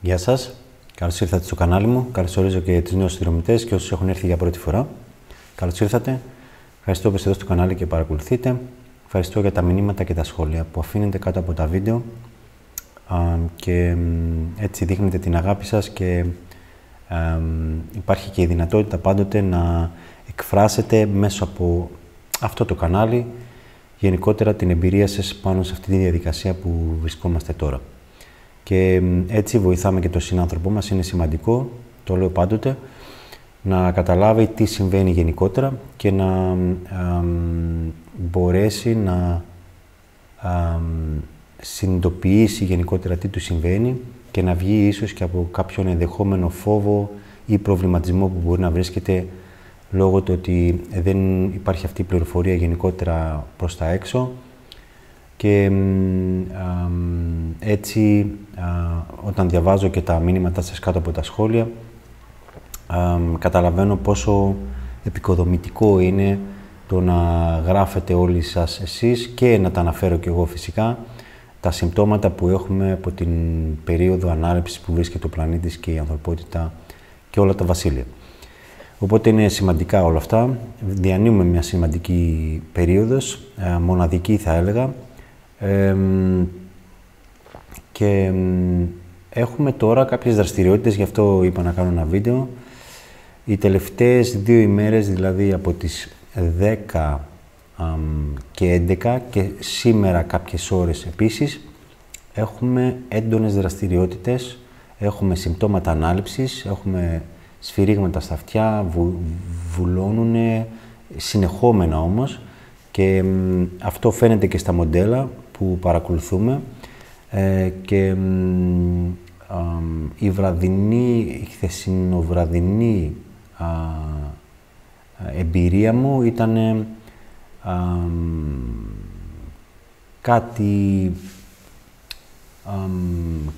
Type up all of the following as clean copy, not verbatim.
Γεια σας, καλώς ήρθατε στο κανάλι μου. Καλωσορίζω και τους νέους συνδρομητές και όσους έχουν έρθει για πρώτη φορά. Καλώς ήρθατε. Ευχαριστώ που είστε εδώ στο κανάλι και παρακολουθείτε. Ευχαριστώ για τα μηνύματα και τα σχόλια που αφήνετε κάτω από τα βίντεο και έτσι δείχνετε την αγάπη σας και υπάρχει και η δυνατότητα πάντοτε να εκφράσετε μέσω από αυτό το κανάλι γενικότερα την εμπειρία σας πάνω σε αυτή τη διαδικασία που βρισκόμαστε τώρα. Και έτσι βοηθάμε και τον συνάνθρωπό μας. Είναι σημαντικό, το λέω πάντοτε, να καταλάβει τι συμβαίνει γενικότερα και να μπορέσει να συνειδητοποιήσει γενικότερα τι του συμβαίνει και να βγει ίσως και από κάποιον ενδεχόμενο φόβο ή προβληματισμό που μπορεί να βρίσκεται λόγω του ότι δεν υπάρχει αυτή η πληροφορία γενικότερα προς τα έξω. Και έτσι, όταν διαβάζω και τα μήνυματά σας κάτω από τα σχόλια, καταλαβαίνω πόσο επικοδομητικό είναι το να γράφετε όλοι σας εσείς και να τα αναφέρω και εγώ φυσικά, τα συμπτώματα που έχουμε από την περίοδο ανάρρευσης που βρίσκεται ο πλανήτης και η ανθρωπότητα και όλα τα βασίλεια. Οπότε είναι σημαντικά όλα αυτά. Διανύουμε μια σημαντική περίοδος, μοναδική θα έλεγα, και έχουμε τώρα κάποιες δραστηριότητες, γι' αυτό είπα να κάνω ένα βίντεο. Οι τελευταίες 2 ημέρες, δηλαδή από τις 10 και 11 και σήμερα κάποιες ώρες επίσης, έχουμε έντονες δραστηριότητες, έχουμε συμπτώματα ανάληψης, έχουμε σφυρίγματα στα αυτιά, βουλώνουνε, συνεχόμενα όμως, και αυτό φαίνεται και στα μοντέλα που παρακολουθούμε και η χθεσινοβραδινή εμπειρία μου ήταν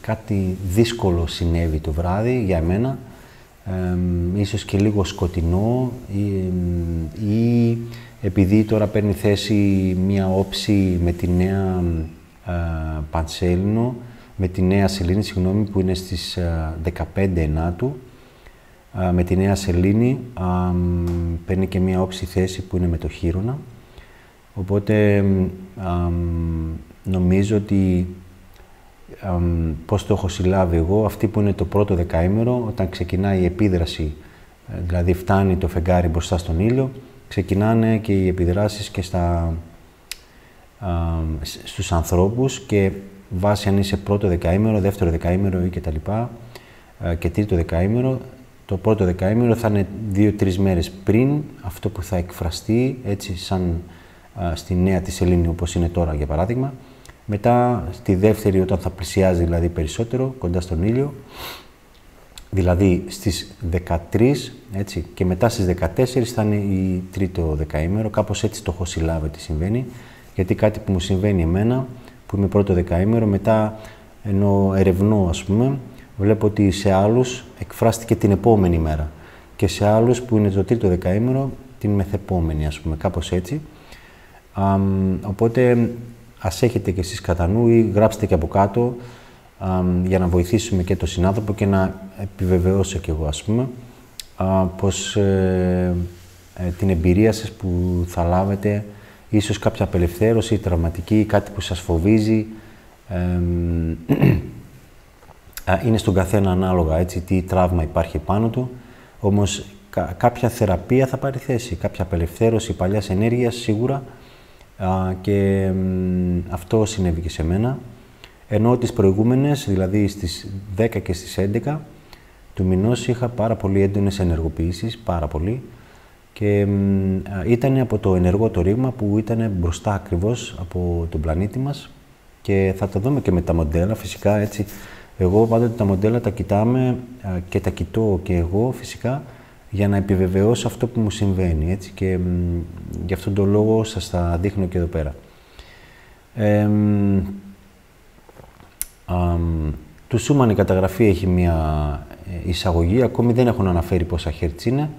κάτι δύσκολο συνέβη το βράδυ για εμένα, ίσως και λίγο σκοτεινό ή επειδή τώρα παίρνει θέση μία όψη με τη νέα Πανσέλινο, με τη νέα Σελήνη, συγγνώμη, που είναι στις 15 Ενάτου, με τη νέα Σελήνη παίρνει και μία όψη θέση που είναι με το Χείρονα. Οπότε νομίζω ότι πώς το έχω συλλάβει εγώ, αυτή που είναι το πρώτο δεκαήμερο, όταν ξεκινάει η επίδραση, δηλαδή φτάνει το φεγγάρι μπροστά στον ήλιο, ξεκινάνε και οι επιδράσεις και στους ανθρώπους και βάσει αν είσαι πρώτο δεκαήμερο, δεύτερο δεκαήμερο ή κτλ. Και τρίτο δεκαήμερο. Το πρώτο δεκαήμερο θα είναι 2-3 μέρες πριν αυτό που θα εκφραστεί, έτσι σαν στη νέα τη Σελήνη όπως είναι τώρα για παράδειγμα. Μετά στη δεύτερη, όταν θα πλησιάζει δηλαδή περισσότερο κοντά στον ήλιο, δηλαδή στις 13, έτσι, και μετά στις 14 θα είναι η τρίτο δεκαήμερο. Κάπως έτσι το έχω συλλάβει τι συμβαίνει, γιατί κάτι που μου συμβαίνει εμένα, που είμαι πρώτο δεκαήμερο, μετά ενώ ερευνώ, ας πούμε, βλέπω ότι σε άλλους εκφράστηκε την επόμενη μέρα και σε άλλους που είναι το τρίτο δεκαήμερο την μεθεπόμενη, ας πούμε, κάπως έτσι. Οπότε ας έχετε και εσείς κατά νου ή γράψτε και από κάτω για να βοηθήσουμε και τον συνάνθρωπο και να επιβεβαιώσω κι εγώ, ας πούμε, πως την εμπειρία σας που θα λάβετε, ίσως κάποια απελευθέρωση, τραυματική, κάτι που σας φοβίζει, είναι στον καθένα ανάλογα, έτσι, τι τραύμα υπάρχει πάνω του, όμως κάποια θεραπεία θα πάρει θέση, κάποια απελευθέρωση παλιάς ενέργειας σίγουρα, και αυτό συνέβη και σε μένα. Ενώ τις προηγούμενες, δηλαδή στις 10 και στις 11 του μηνός, είχα πάρα πολύ έντονες ενεργοποιήσεις, πάρα πολύ, και ήταν από το ενεργό το ρήγμα που ήταν μπροστά ακριβώς από τον πλανήτη μας, και θα το δούμε και με τα μοντέλα φυσικά, έτσι. Εγώ πάντοτε τα μοντέλα τα κοιτάμε και τα κοιτώ και εγώ φυσικά για να επιβεβαιώσω αυτό που μου συμβαίνει, έτσι, και γι' αυτόν τον λόγο σας τα δείχνω και εδώ πέρα. Του Σούμαν η καταγραφή έχει μια εισαγωγή, ακόμη δεν έχουν αναφέρει πόσα Hz είναι.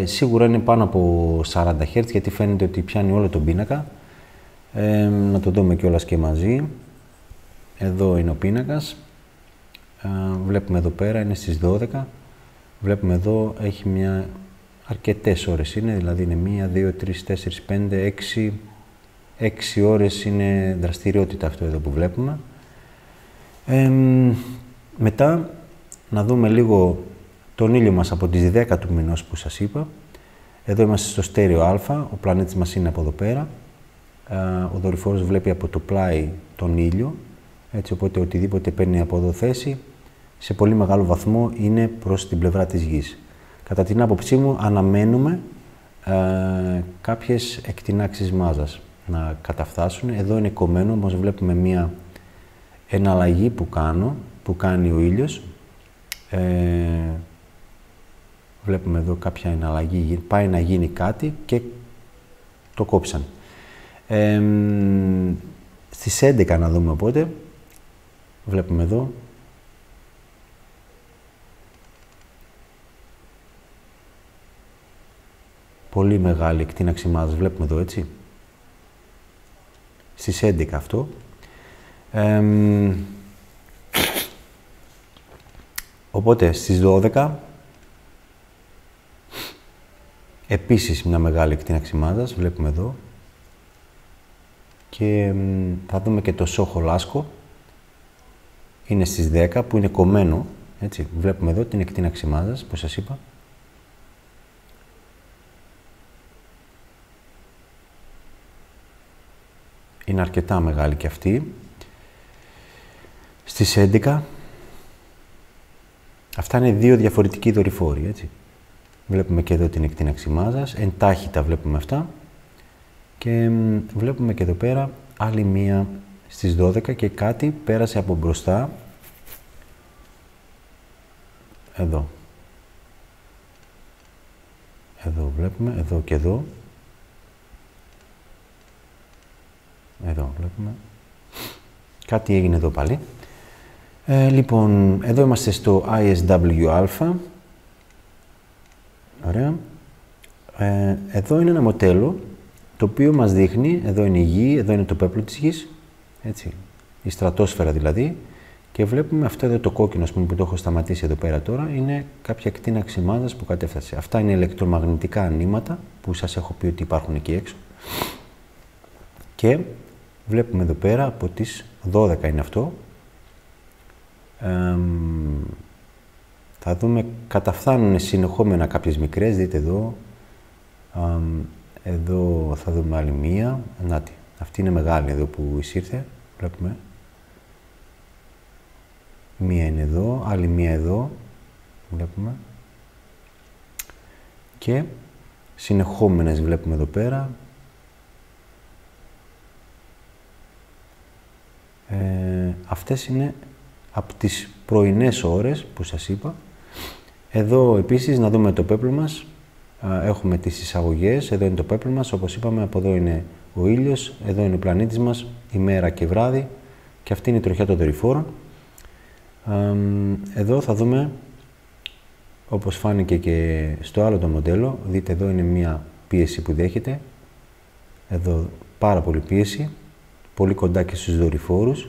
Σίγουρα είναι πάνω από 40 Hz, γιατί φαίνεται ότι πιάνει όλο τον πίνακα. Να το δούμε κιόλας και μαζί. Εδώ είναι ο πίνακας. Βλέπουμε εδώ πέρα, είναι στις 12. Βλέπουμε εδώ, έχει αρκετές ώρες είναι, δηλαδή είναι 1, 2, 3, 4, 5, 6 ώρες είναι δραστηριότητα αυτό εδώ που βλέπουμε. Μετά, να δούμε λίγο τον ήλιο μας από τις 10 του μηνός που σας είπα. Εδώ είμαστε στο στέρεο Α, ο πλανήτης μας είναι από εδώ πέρα. Ο δορυφόρος βλέπει από το πλάι τον ήλιο, έτσι, οπότε οτιδήποτε παίρνει από εδώ θέση, σε πολύ μεγάλο βαθμό είναι προς την πλευρά της Γης. Κατά την άποψή μου, αναμένουμε κάποιες εκτινάξεις μάζας να καταφτάσουν. Εδώ είναι κομμένο, όμως βλέπουμε μία εναλλαγή που κάνει ο ήλιος. Βλέπουμε εδώ κάποια εναλλαγή, πάει να γίνει κάτι και το κόψαν. Στις 11 να δούμε οπότε, βλέπουμε εδώ, πολύ μεγάλη εκτείναξη μάζας, βλέπουμε εδώ έτσι, στις 11 αυτό. Οπότε στις 12, επίσης μια μεγάλη εκτείναξη μάζας, βλέπουμε εδώ. Και θα δούμε και το Σόχο Λάσκο, είναι στις 10 που είναι κομμένο, έτσι, βλέπουμε εδώ την εκτείναξη μάζας που σας είπα. Είναι αρκετά μεγάλη και αυτή. Στις 11, αυτά είναι δύο διαφορετικοί δορυφόροι, έτσι. Βλέπουμε και εδώ την εκτείναξη μάζας, εντάχει τα βλέπουμε αυτά. Και βλέπουμε και εδώ πέρα άλλη μία στις 12 και κάτι πέρασε από μπροστά. Εδώ. Εδώ βλέπουμε, εδώ και εδώ. Εδώ βλέπουμε. Κάτι έγινε εδώ πάλι. Λοιπόν, εδώ είμαστε στο ISW-α. Ωραία. Εδώ είναι ένα μοντέλο το οποίο μας δείχνει, εδώ είναι η Γη, εδώ είναι το πέπλο της Γης, έτσι, η στρατόσφαιρα δηλαδή, και βλέπουμε αυτό εδώ το κόκκινο, ας πούμε, που το έχω σταματήσει εδώ πέρα τώρα, είναι κάποια εκτείναξη μάζας που κατέφτασε. Αυτά είναι ηλεκτρομαγνητικά ανήματα που σας έχω πει ότι υπάρχουν εκεί έξω. Και βλέπουμε εδώ πέρα από τις 12 είναι αυτό. Θα δούμε, καταφθάνουν συνεχόμενα κάποιες μικρές, δείτε εδώ. Εδώ θα δούμε άλλη μία. Νάτι, αυτή είναι μεγάλη εδώ που εισήρθε, βλέπουμε. Μία είναι εδώ, άλλη μία εδώ, βλέπουμε. Και συνεχόμενες βλέπουμε εδώ πέρα. Αυτές είναι από τις πρωινές ώρες που σας είπα. Εδώ επίσης να δούμε το πέπλο μας. Έχουμε τις εισαγωγές, εδώ είναι το πέπλο μας, όπως είπαμε, από εδώ είναι ο ήλιος, εδώ είναι ο πλανήτης μας, ημέρα και βράδυ, και αυτή είναι η τροχιά των δορυφόρων. Εδώ θα δούμε, όπως φάνηκε και στο άλλο το μοντέλο, δείτε εδώ είναι μία πίεση που δέχεται, εδώ πάρα πολύ πίεση, πολύ κοντά και στους δορυφόρους,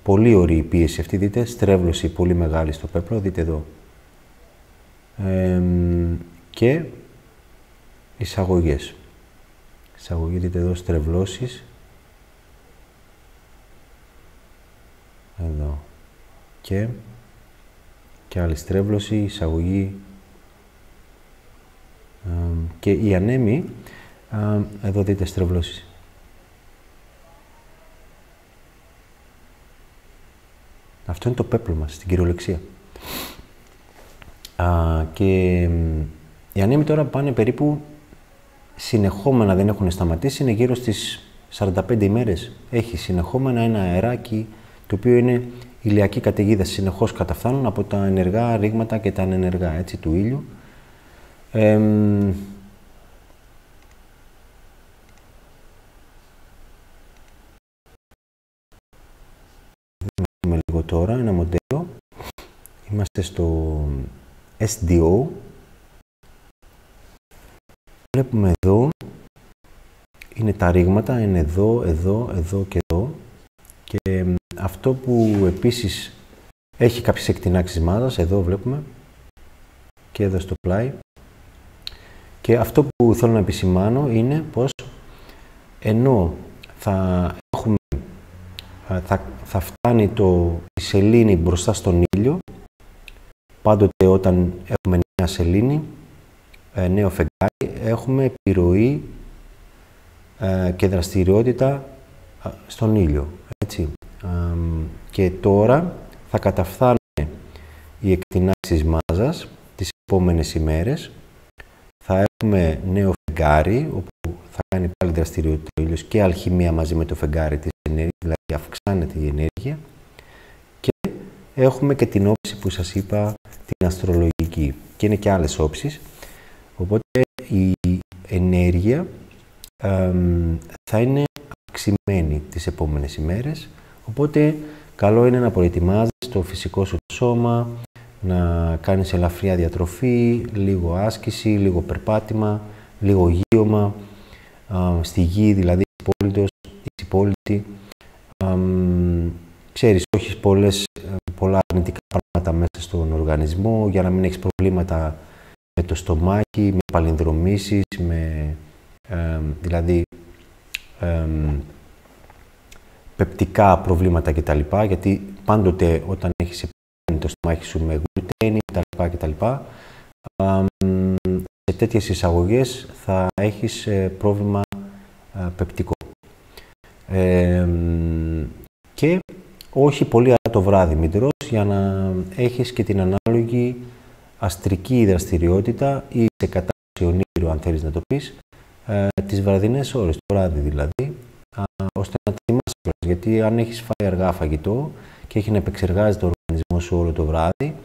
πολύ ωραία η πίεση αυτή, δείτε, στρέβλωση πολύ μεγάλη στο πέπλο, δείτε εδώ. Και εισαγωγές. Εισαγωγή, δείτε εδώ, στρεβλώσεις. Εδώ. Και άλλη στρέβλωση, εισαγωγή. Και η ανέμη, εδώ δείτε στρεβλώσεις. Αυτό είναι το πέπλο μας, στην κυριολεξία. Και οι ανέμοι τώρα πάνε περίπου συνεχόμενα, δεν έχουν σταματήσει, είναι γύρω στις 45 ημέρες. Έχει συνεχόμενα ένα αεράκι, το οποίο είναι ηλιακή καταιγίδα, συνεχώς καταφθάνουν από τα ενεργά ρήγματα και τα ανενεργά, έτσι, του ήλιου. Δούμε λίγο τώρα ένα μοντέλο. Είμαστε στο SDO. Βλέπουμε εδώ, είναι τα ρήγματα, είναι εδώ, εδώ, εδώ και εδώ. Και αυτό που επίσης έχει κάποιες εκτινάξεις μάζας, εδώ βλέπουμε, και εδώ στο πλάι. Και αυτό που θέλω να επισημάνω είναι πως ενώ θα φτάνει η σελήνη μπροστά στον ήλιο, πάντοτε όταν έχουμε νέα σελήνη, νέο φεγγάρι, έχουμε επιρροή και δραστηριότητα στον ήλιο. Έτσι. Και τώρα θα καταφθάνουν οι εκτινάξεις μάζας τις επόμενες ημέρες. Θα έχουμε νέο φεγγάρι, όπου θα κάνει πάλι δραστηριότητα ο ήλιος και αλχημία μαζί με το φεγγάρι της ενέργειας, δηλαδή αυξάνεται η ενέργεια. Και έχουμε και την όψη που σας είπα, την αστρολογική. Και είναι και άλλες όψεις. Οπότε η ενέργεια θα είναι αυξημένη τις επόμενες ημέρες. Οπότε καλό είναι να προετοιμάζεις το φυσικό σου σώμα, να κάνεις ελαφριά διατροφή, λίγο άσκηση, λίγο περπάτημα, λίγο γείωμα, στη γη, δηλαδή υπόλοιτη. Ξέρεις, όχι πολλά αρνητικά πράγματα μέσα στον οργανισμό, για να μην έχεις προβλήματα με το στομάχι, με παλινδρομήσεις, δηλαδή πεπτικά προβλήματα κτλ. Γιατί πάντοτε όταν έχεις το στομάχι σου με γλουτένι κτλ. Σε τέτοιες εισαγωγές θα έχεις πρόβλημα πεπτικό. Και όχι πολύ αργά το βράδυ μην τρως, για να έχεις και την ανάλογη αστρική δραστηριότητα ή σε κατάσταση ονείρου, αν θέλεις να το πεις, τις βραδινές ώρες, το βράδυ δηλαδή, ώστε να τη θυμάσαι. Γιατί αν έχεις φάει αργά φαγητό και έχει να επεξεργάζεται ο οργανισμός σου όλο το βράδυ,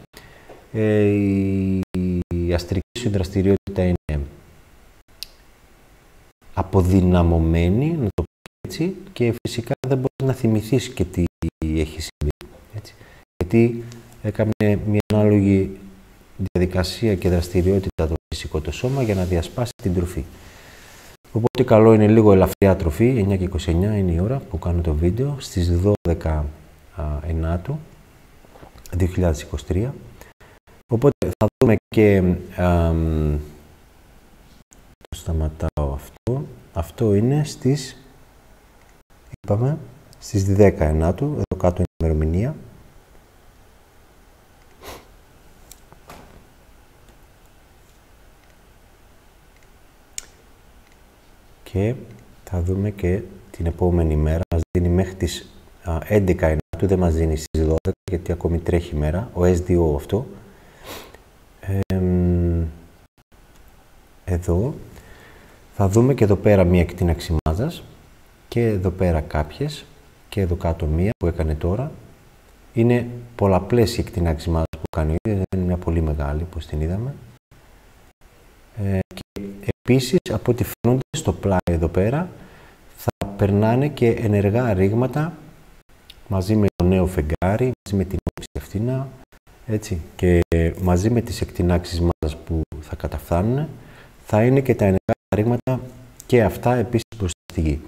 η αστρική σου δραστηριότητα είναι αποδυναμωμένη, να το πω έτσι, και φυσικά δεν μπορείς να θυμηθείς και τι έχει συμβεί. Έτσι. Γιατί έκανε μια ανάλογη διαδικασία και δραστηριότητα το φυσικό το σώμα για να διασπάσει την τροφή. Οπότε καλό είναι λίγο ελαφριά τροφή, 9 και 29 είναι η ώρα που κάνω το βίντεο, στις 12 Ενάτου 2023. Οπότε θα δούμε και, το σταματάω αυτό, αυτό είναι στις, είπαμε, στις 10 Ενάτου, εδώ κάτω είναι η ημερομηνία. Και θα δούμε και την επόμενη μέρα, μας δίνει μέχρι τις 11 Ενάτου, δεν μας δίνει στις 12, γιατί ακόμη τρέχει η μέρα, ο S2 αυτό. Εδώ θα δούμε και εδώ πέρα μία εκτείναξη μάζας και εδώ πέρα κάποιες και εδώ κάτω μία που έκανε τώρα. Είναι πολλαπλές οι εκτείναξεις μάζας που κάνει, δεν είναι μια πολύ μεγάλη όπως την είδαμε. Και επίσης από ό,τι φαίνονται στο πλάι εδώ πέρα θα περνάνε και ενεργά ρήγματα μαζί με το νέο φεγγάρι, μαζί με την όψη αυτήνα, έτσι, και μαζί με τις εκτινάξεις μάζας που θα καταφθάνουν, θα είναι και τα ενεργά ρήγματα και αυτά επίσης προς τη γη.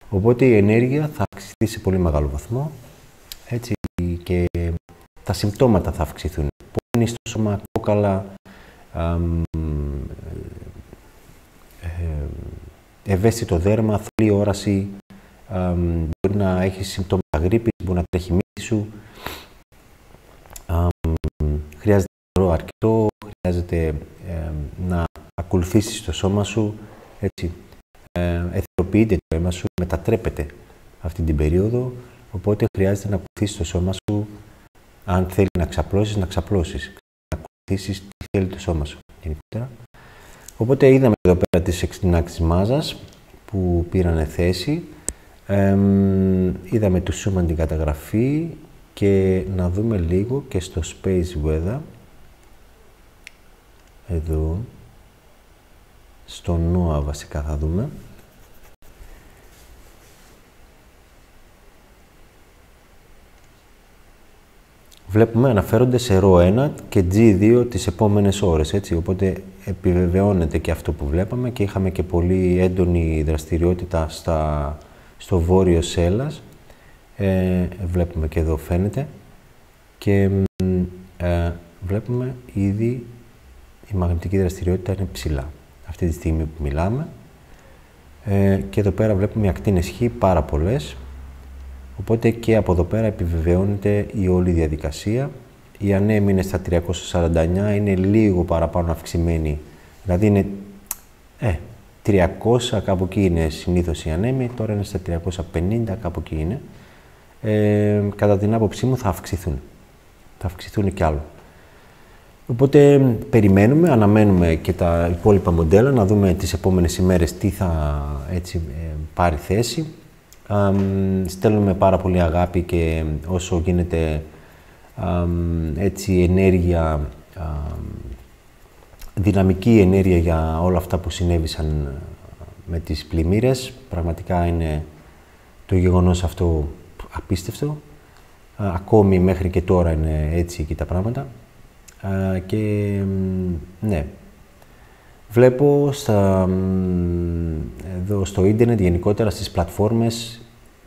Οπότε η ενέργεια θα αυξηθεί σε πολύ μεγάλο βαθμό, έτσι, και τα συμπτώματα θα αυξηθούν. Πόνοι στο σώμα, κόκαλα, ευαίσθητο δέρμα, θολή όραση, μπορεί να έχει συμπτώματα γρίπης, μπορεί να τρέχει μύτη σου, χρειάζεται νερό αρκετό, χρειάζεται να ακολουθήσεις το σώμα σου, έτσι. Εθεροποιείται το αίμα σου, μετατρέπεται αυτή την περίοδο, οπότε χρειάζεται να ακολουθήσεις το σώμα σου, αν θέλει να ξαπλώσεις, να ξαπλώσεις, να ακολουθήσεις τι θέλει το σώμα σου γενικότερα. Οπότε είδαμε εδώ πέρα τις εκτινάξεις μάζας που πήρανε θέση, είδαμε το σώμα την καταγραφή και να δούμε λίγο και στο Space Weather, εδώ, στο NOAA βασικά θα δούμε. Βλέπουμε αναφέρονται σε RO1 και G2 τις επόμενες ώρες, έτσι, οπότε επιβεβαιώνεται και αυτό που βλέπαμε και είχαμε και πολύ έντονη δραστηριότητα στο βόρειο Σέλλας. Βλέπουμε και εδώ φαίνεται και βλέπουμε ήδη η μαγνητική δραστηριότητα είναι ψηλά. Αυτή τη στιγμή που μιλάμε. Και εδώ πέρα βλέπουμε οι ακτίνες Χ πάρα πολλές. Οπότε και από εδώ πέρα επιβεβαιώνεται η όλη διαδικασία. Η ανέμη είναι στα 349, είναι λίγο παραπάνω αυξημένη. Δηλαδή είναι 300, κάπου εκεί είναι συνήθως η ανέμη, τώρα είναι στα 350, κάπου εκεί είναι. Κατά την άποψή μου θα αυξηθούν. Θα αυξηθούν κι άλλο. Οπότε περιμένουμε, αναμένουμε και τα υπόλοιπα μοντέλα, να δούμε τις επόμενες ημέρες τι θα πάρει θέση. Στέλνουμε πάρα πολύ αγάπη και όσο γίνεται ενέργεια, δυναμική ενέργεια για όλα αυτά που συνέβησαν με τις πλημμύρες. Πραγματικά είναι το γεγονός αυτό απίστευτο. Ακόμη μέχρι και τώρα είναι έτσι εκεί τα πράγματα. Και ναι, βλέπω εδώ στο ίντερνετ, γενικότερα στις πλατφόρμες,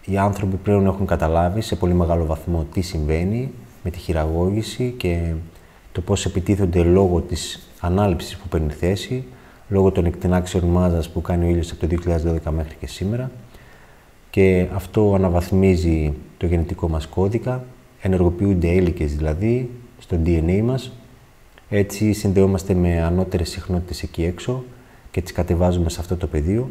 οι άνθρωποι πλέον έχουν καταλάβει σε πολύ μεγάλο βαθμό τι συμβαίνει με τη χειραγώγηση και το πώς επιτίθονται λόγω της ανάληψης που παίρνει θέση, λόγω των εκτινάξεων μάζας που κάνει ο ήλιος από το 2012 μέχρι και σήμερα. Και αυτό αναβαθμίζει το γενετικό μας κώδικα, ενεργοποιούνται έλικες δηλαδή στο DNA μας. Έτσι συνδεόμαστε με ανώτερες συχνότητες εκεί έξω και τις κατεβάζουμε σε αυτό το πεδίο.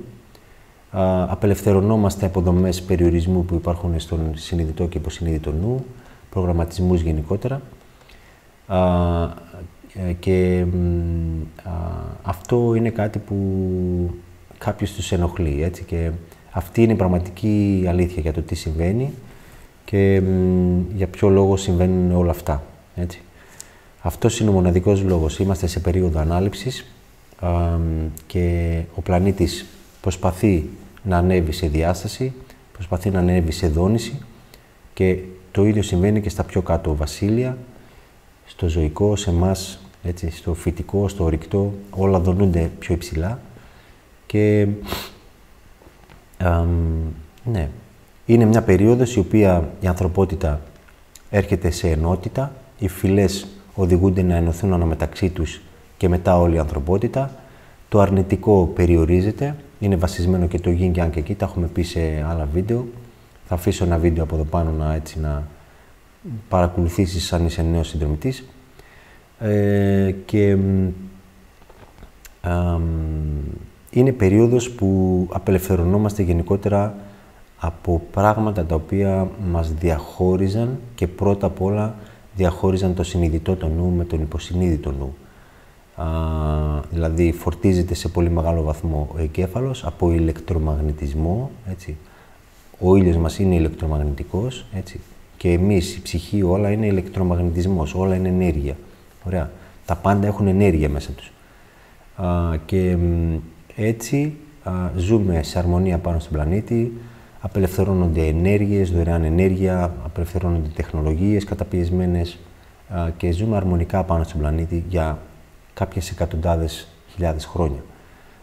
Απελευθερωνόμαστε από δομές περιορισμού που υπάρχουν στον συνειδητό και υποσυνείδητο νου, προγραμματισμούς γενικότερα. Και αυτό είναι κάτι που κάποιος τους ενοχλεί, έτσι, και αυτή είναι η πραγματική αλήθεια για το τι συμβαίνει και για ποιο λόγο συμβαίνουν όλα αυτά, έτσι. Αυτός είναι ο μοναδικός λόγος. Είμαστε σε περίοδο ανάληψης και ο πλανήτης προσπαθεί να ανέβει σε διάσταση, προσπαθεί να ανέβει σε δόνηση και το ίδιο συμβαίνει και στα πιο κάτω βασίλεια, στο ζωικό, σε εμάς, έτσι, στο φυτικό, στο ορυκτό, όλα δονούνται πιο υψηλά και ναι, είναι μια περίοδος η οποία η ανθρωπότητα έρχεται σε ενότητα, οι φυλές οδηγούνται να ενωθούν αναμεταξύ τους και μετά όλη η ανθρωπότητα. Το αρνητικό περιορίζεται, είναι βασισμένο και το Yin Yang και εκεί, τα έχουμε πει σε άλλα βίντεο. Θα αφήσω ένα βίντεο από εδώ πάνω να παρακολουθήσεις αν είσαι νέος συνδρομητής. Και είναι περίοδος που απελευθερωνόμαστε γενικότερα από πράγματα τα οποία μας διαχώριζαν και πρώτα απ' όλα διαχώριζαν το συνειδητό το νου με τον υποσυνείδητο νου. Δηλαδή φορτίζεται σε πολύ μεγάλο βαθμό ο εγκέφαλος από ηλεκτρομαγνητισμό, έτσι. Ο ήλιος μας είναι ηλεκτρομαγνητικός, έτσι. Και εμείς, η ψυχή, όλα είναι ηλεκτρομαγνητισμός, όλα είναι ενέργεια. Ωραία. Τα πάντα έχουν ενέργεια μέσα τους. Και έτσι ζούμε σε αρμονία πάνω στον πλανήτη, απελευθερώνονται ενέργειες, δωρεάν ενέργεια, απελευθερώνονται τεχνολογίες καταπιεσμένες και ζούμε αρμονικά πάνω στον πλανήτη για κάποιες εκατοντάδες χιλιάδες χρόνια.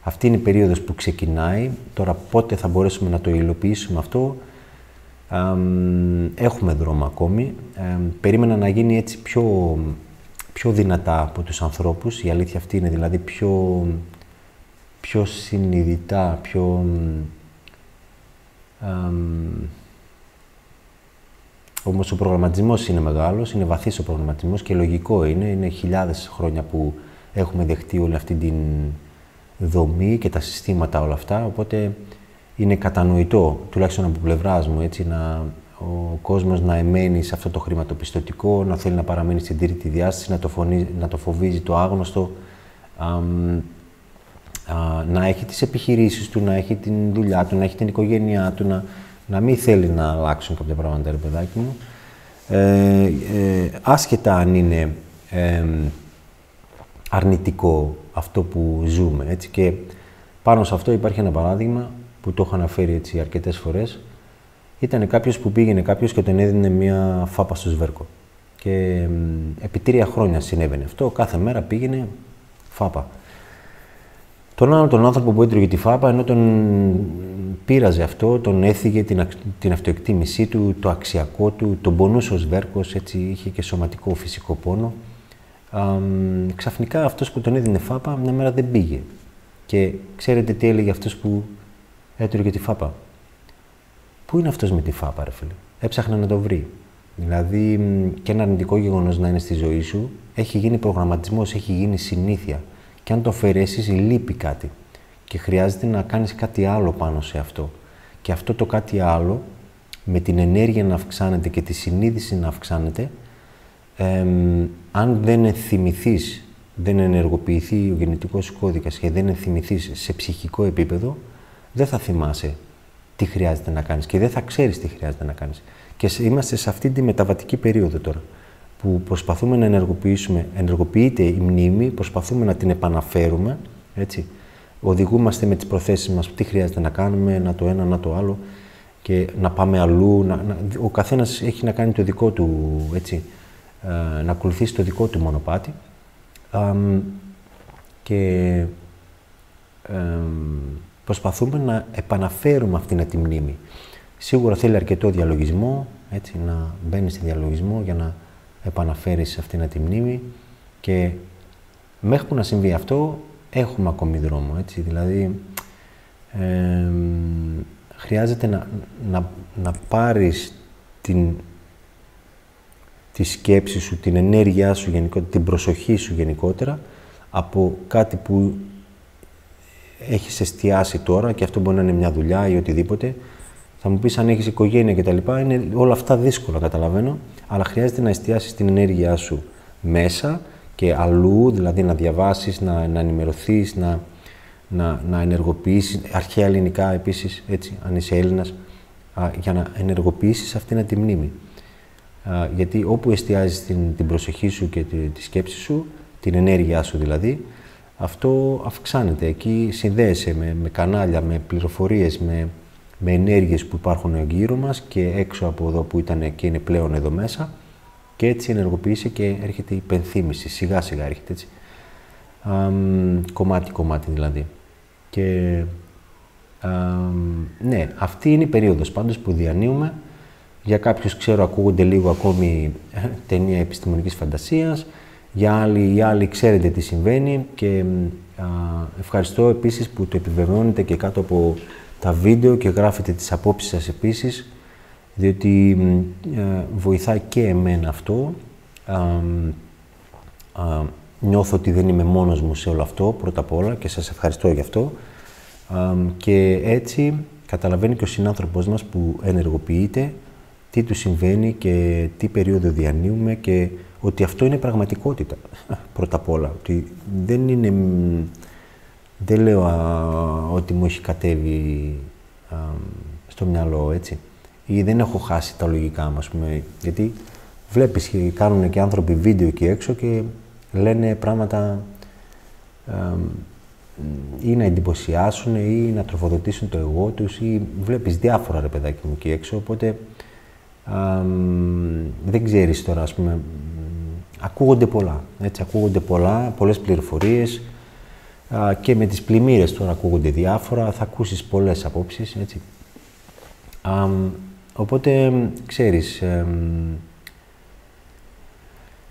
Αυτή είναι η περίοδος που ξεκινάει. Τώρα πότε θα μπορέσουμε να το υλοποιήσουμε αυτό, έχουμε δρόμο ακόμη. Περίμενα να γίνει έτσι πιο δυνατά από τους ανθρώπους. Η αλήθεια αυτή είναι δηλαδή πιο συνειδητά, όμως ο προγραμματισμός είναι μεγάλος, είναι βαθύς ο προγραμματισμός και λογικό είναι χιλιάδες χρόνια που έχουμε δεχτεί όλη αυτή την δομή και τα συστήματα όλα αυτά, οπότε είναι κατανοητό, τουλάχιστον από πλευράς μου, έτσι, ο κόσμος να εμένει σε αυτό το χρηματοπιστωτικό, να θέλει να παραμείνει στην τρίτη διάσταση, να το φοβίζει το άγνωστο, να έχει τις επιχειρήσεις του, να έχει την δουλειά του, να έχει την οικογένειά του, να μην θέλει να αλλάξουν κάποια πράγματα, ρε παιδάκι μου. Άσχετα αν είναι αρνητικό αυτό που ζούμε, έτσι. Και πάνω σε αυτό υπάρχει ένα παράδειγμα που το έχω αναφέρει έτσι αρκετές φορές. Ήταν κάποιος που πήγαινε και τον έδινε μία φάπα στο σβέρκο. Και επί 3 χρόνια συνέβαινε αυτό, κάθε μέρα πήγαινε φάπα. τον άλλο τον άνθρωπο που έτρωγε τη φάπα, ενώ τον πείραζε αυτό, τον έφυγε την αυτοεκτίμησή του, το αξιακό του, τον πονούσε ως βέρκος, έτσι είχε και σωματικό φυσικό πόνο. Ξαφνικά αυτός που τον έδινε φάπα μια μέρα δεν πήγε. Και ξέρετε τι έλεγε αυτός που έτρωγε τη φάπα? Πού είναι αυτός με τη φάπα, ρε φίλε? Έψαχνε να το βρει. Δηλαδή, και ένα αρνητικό γεγονός να είναι στη ζωή σου, έχει γίνει προγραμματισμός, έχει γίνει συνήθεια. Και αν το αφαιρέσεις, λείπει κάτι. Και χρειάζεται να κάνεις κάτι άλλο πάνω σε αυτό. Και αυτό το κάτι άλλο, με την ενέργεια να αυξάνεται και τη συνείδηση να αυξάνεται, αν δεν θυμηθείς, δεν ενεργοποιηθεί ο γεννητικός σου κώδικας και δεν θυμηθείς σε ψυχικό επίπεδο, δεν θα θυμάσαι τι χρειάζεται να κάνεις και δεν θα ξέρεις τι χρειάζεται να κάνεις. Και είμαστε σε αυτή τη μεταβατική περίοδο τώρα, που προσπαθούμε να ενεργοποιήσουμε, ενεργοποιείται η μνήμη, προσπαθούμε να την επαναφέρουμε, έτσι. Οδηγούμαστε με τις προθέσεις μας τι χρειάζεται να κάνουμε, να το ένα, να το άλλο και να πάμε αλλού. Ο καθένας έχει να κάνει το δικό του, έτσι, να ακολουθήσει το δικό του μονοπάτι και προσπαθούμε να επαναφέρουμε αυτήν τη μνήμη. Σίγουρα θέλει αρκετό διαλογισμό, έτσι, να μπαίνεις στη διαλογισμό για να επαναφέρεις αυτήν τη μνήμη και μέχρι που να συμβεί αυτό έχουμε ακόμη δρόμο, έτσι, δηλαδή χρειάζεται να πάρεις τη σκέψη σου, την ενέργειά σου γενικότερα, την προσοχή σου γενικότερα από κάτι που έχεις εστιάσει τώρα και αυτό μπορεί να είναι μια δουλειά ή οτιδήποτε. Θα μου πεις αν έχεις οικογένεια κτλ. Είναι όλα αυτά δύσκολα, καταλαβαίνω, αλλά χρειάζεται να εστιάσεις την ενέργειά σου μέσα και αλλού, δηλαδή να διαβάσεις, να ενημερωθείς, να ενεργοποιήσεις, αρχαία ελληνικά επίσης, έτσι, αν είσαι Έλληνας, για να ενεργοποιήσεις αυτήν τη μνήμη. Γιατί όπου εστιάζεις την προσοχή σου και τη σκέψη σου, την ενέργειά σου δηλαδή, αυτό αυξάνεται. Εκεί συνδέεσαι με κανάλια, με πληροφορίες, με ενέργειες που υπάρχουν γύρω μας και έξω από εδώ που ήταν και είναι πλέον εδώ μέσα και έτσι ενεργοποιείσαι και έρχεται η υπενθύμηση, σιγά σιγά έρχεται έτσι. Κομμάτι δηλαδή. Και ναι, αυτή είναι η περίοδος πάντως που διανύουμε. Για κάποιους ξέρω ακούγονται λίγο ακόμη ταινία επιστημονικής φαντασίας, οι άλλοι ξέρετε τι συμβαίνει και ευχαριστώ επίσης που το επιβεβαιώνετε και κάτω από τα βίντεο και γράφετε τις απόψεις σας επίσης, διότι βοηθάει και εμένα αυτό. Νιώθω ότι δεν είμαι μόνος μου σε όλο αυτό, πρώτα απ' όλα, και σας ευχαριστώ γι' αυτό. Και έτσι καταλαβαίνει και ο συνάνθρωπός μας που ενεργοποιείται, τι του συμβαίνει και τι περίοδο διανύουμε και ότι αυτό είναι πραγματικότητα, πρώτα απ' όλα. Ότι δεν λέω ότι μου έχει κατέβει στο μυαλό, έτσι. Ή δεν έχω χάσει τα λογικά μου, ας πούμε. Γιατί βλέπεις και κάνουν και άνθρωποι βίντεο εκεί έξω και λένε πράγματα ή να εντυπωσιάσουν ή να τροφοδοτήσουν το εγώ τους ή βλέπεις διάφορα, ρε παιδάκι μου, εκεί έξω, οπότε δεν ξέρεις τώρα, ας πούμε, ακούγονται πολλά, έτσι, πολλές πληροφορίες και με τις πλημμύρες τώρα ακούγονται διάφορα, θα ακούσεις πολλές απόψεις, έτσι. Οπότε, ξέρεις,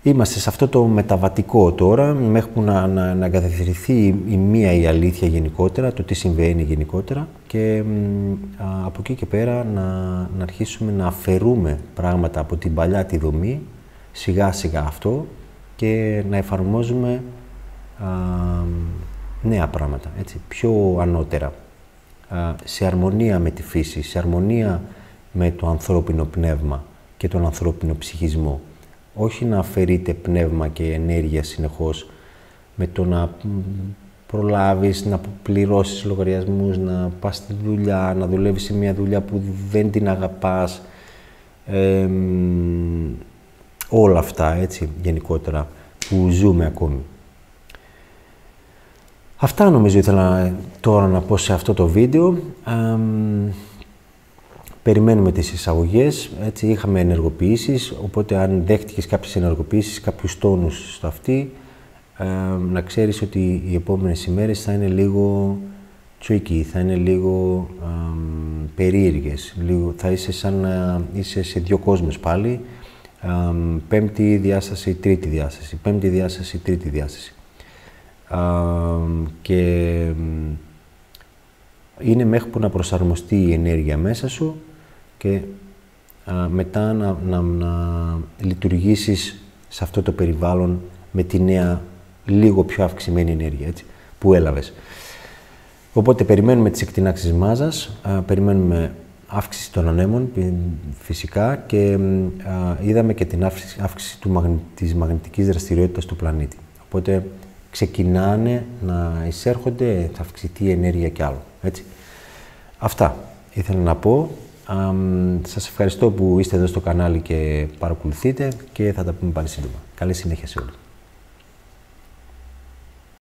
είμαστε σε αυτό το μεταβατικό τώρα, μέχρι που να εγκαθιδρυθεί η μία η αλήθεια γενικότερα, το τι συμβαίνει γενικότερα και από εκεί και πέρα να αρχίσουμε να αφαιρούμε πράγματα από την παλιά τη δομή, σιγά σιγά αυτό και να εφαρμόζουμε νέα πράγματα, έτσι, πιο ανώτερα, σε αρμονία με τη φύση, σε αρμονία με το ανθρώπινο πνεύμα και τον ανθρώπινο ψυχισμό. Όχι να αφαιρείτε πνεύμα και ενέργεια συνεχώς με το να προλάβεις, να πληρώσεις λογαριασμούς, να πας στη δουλειά, να δουλεύεις σε μια δουλειά που δεν την αγαπάς. Όλα αυτά, έτσι, γενικότερα, που ζούμε ακόμη. Αυτά νομίζω ήθελα τώρα να πω σε αυτό το βίντεο. Περιμένουμε τις εισαγωγές, έτσι, είχαμε ενεργοποιήσεις, οπότε αν δέχτηκες κάποιες ενεργοποιήσεις, κάποιους τόνους στο αυτή, να ξέρεις ότι οι επόμενες ημέρες θα είναι λίγο tricky, θα είναι λίγο περίεργες, θα είσαι σαν να είσαι σε δύο κόσμους πάλι, πέμπτη διάσταση, τρίτη διάσταση, πέμπτη διάσταση, τρίτη διάσταση. Και είναι μέχρι που να προσαρμοστεί η ενέργεια μέσα σου και μετά να λειτουργήσεις σε αυτό το περιβάλλον με τη νέα, λίγο πιο αυξημένη ενέργεια, έτσι, που έλαβες. Οπότε περιμένουμε τις εκτινάξεις μάζας, περιμένουμε αύξηση των ανέμων φυσικά και είδαμε και την αύξηση της μαγνητικής δραστηριότητας του πλανήτη. Οπότε ξεκινάνε να εισέρχονται, θα αυξηθεί η ενέργεια κι άλλο. Έτσι. Αυτά ήθελα να πω. Σας ευχαριστώ που είστε εδώ στο κανάλι και παρακολουθείτε και θα τα πούμε πάλι σύντομα. Καλή συνέχεια σε όλους.